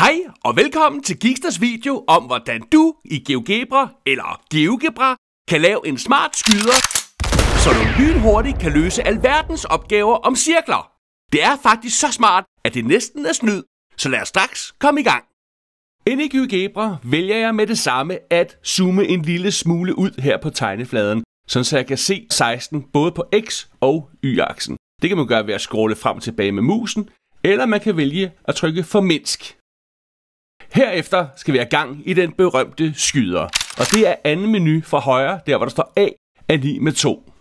Hej og velkommen til Gigsters video om hvordan du i GeoGebra eller GeoGebra kan lave en smart skyder, så du lynhurtigt kan løse alverdens opgaver om cirkler. Det er faktisk så smart, at det næsten er snyd, så lad os straks komme i gang. Inde i GeoGebra vælger jeg med det samme at zoome en lille smule ud her på tegnefladen, så jeg kan se 16 både på X og Y-aksen. Det kan man gøre ved at scrolle frem og tilbage med musen, eller man kan vælge at trykke formindsk. Herefter skal vi have gang i den berømte skyder, og det er anden menu fra højre, der hvor der står A er lig med 2.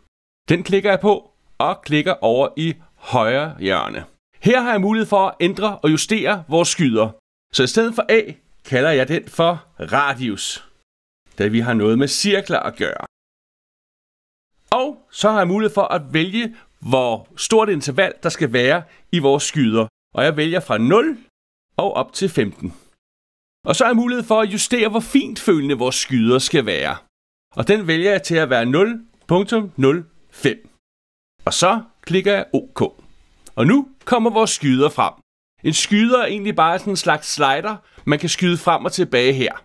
Den klikker jeg på og klikker over i højre hjørne. Her har jeg mulighed for at ændre og justere vores skyder. Så i stedet for A kalder jeg den for radius, da vi har noget med cirkler at gøre. Og så har jeg mulighed for at vælge, hvor stort interval der skal være i vores skyder. Og jeg vælger fra 0 og op til 15. Og så har jeg mulighed for at justere, hvor fintfølende vores skyder skal være. Og den vælger jeg til at være 0.05. Og så klikker jeg OK. Og nu kommer vores skyder frem. En skyder er egentlig bare sådan en slags slider, man kan skyde frem og tilbage her.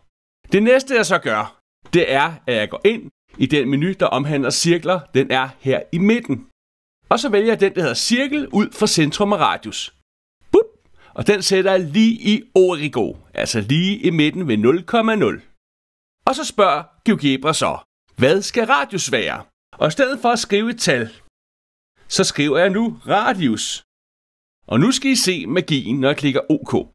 Det næste jeg så gør, det er, at jeg går ind i den menu, der omhandler cirkler. Den er her i midten. Og så vælger jeg den, der hedder cirkel ud fra centrum og radius. Bup! Og den sætter jeg lige i origo, altså lige i midten ved 0,0. Og så spørger GeoGebra så, hvad skal radius være? Og i stedet for at skrive et tal, så skriver jeg nu radius. Og nu skal I se magien, når jeg klikker OK.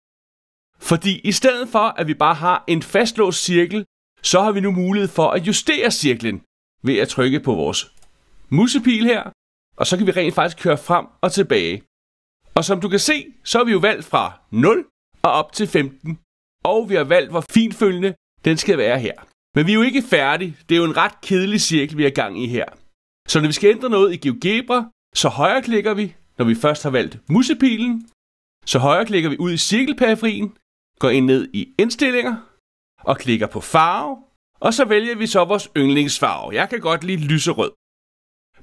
Fordi i stedet for, at vi bare har en fastlåst cirkel, så har vi nu mulighed for at justere cirklen ved at trykke på vores musepil her. Og så kan vi rent faktisk køre frem og tilbage. Og som du kan se, så har vi jo valgt fra 0 og op til 15. Og vi har valgt, hvor fintfølende den skal være her. Men vi er jo ikke færdige. Det er jo en ret kedelig cirkel, vi er gang i her. Så når vi skal ændre noget i GeoGebra, så højreklikker vi, når vi først har valgt musepilen. Så højreklikker vi ud i cirkelperiferien, går ind ned i indstillinger og klikker på farve. Og så vælger vi så vores yndlingsfarve. Jeg kan godt lide lyserød.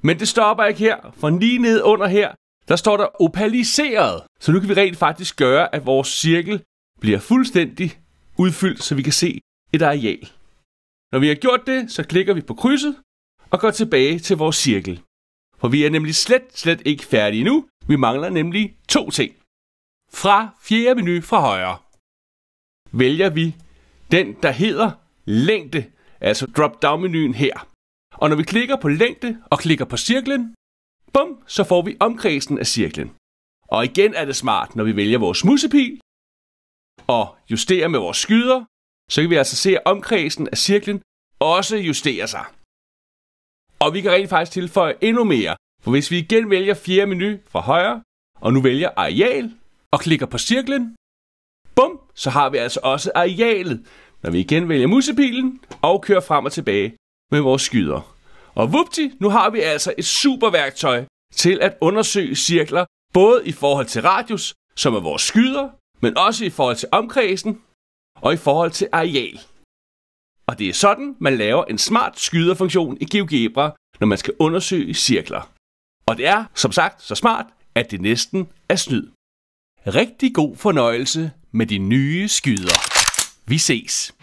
Men det stopper ikke her, for lige nede under her, der står der opaliseret. Så nu kan vi rent faktisk gøre, at vores cirkel bliver fuldstændig udfyldt, så vi kan se et areal. Når vi har gjort det, så klikker vi på krydset og går tilbage til vores cirkel. For vi er nemlig slet ikke færdige nu. Vi mangler nemlig 2 ting. Fra fjerde menu fra højre vælger vi den, der hedder længde, altså drop-down-menuen her. Og når vi klikker på længde og klikker på cirklen, bum, så får vi omkredsen af cirklen. Og igen er det smart, når vi vælger vores musepil og justerer med vores skyder, så kan vi altså se, at omkredsen af cirklen også justerer sig. Og vi kan rent faktisk tilføje endnu mere, for hvis vi igen vælger fjerde menu fra højre, og nu vælger areal og klikker på cirklen, bum, så har vi altså også arealet, når vi igen vælger musepilen og kører frem og tilbage med vores skyder. Og vupti, nu har vi altså et super værktøj til at undersøge cirkler, både i forhold til radius, som er vores skyder, men også i forhold til omkredsen og i forhold til areal. Og det er sådan, man laver en smart skyderfunktion i GeoGebra, når man skal undersøge cirkler. Og det er, som sagt, så smart, at det næsten er snyd. Rigtig god fornøjelse med de nye skyder. Vi ses!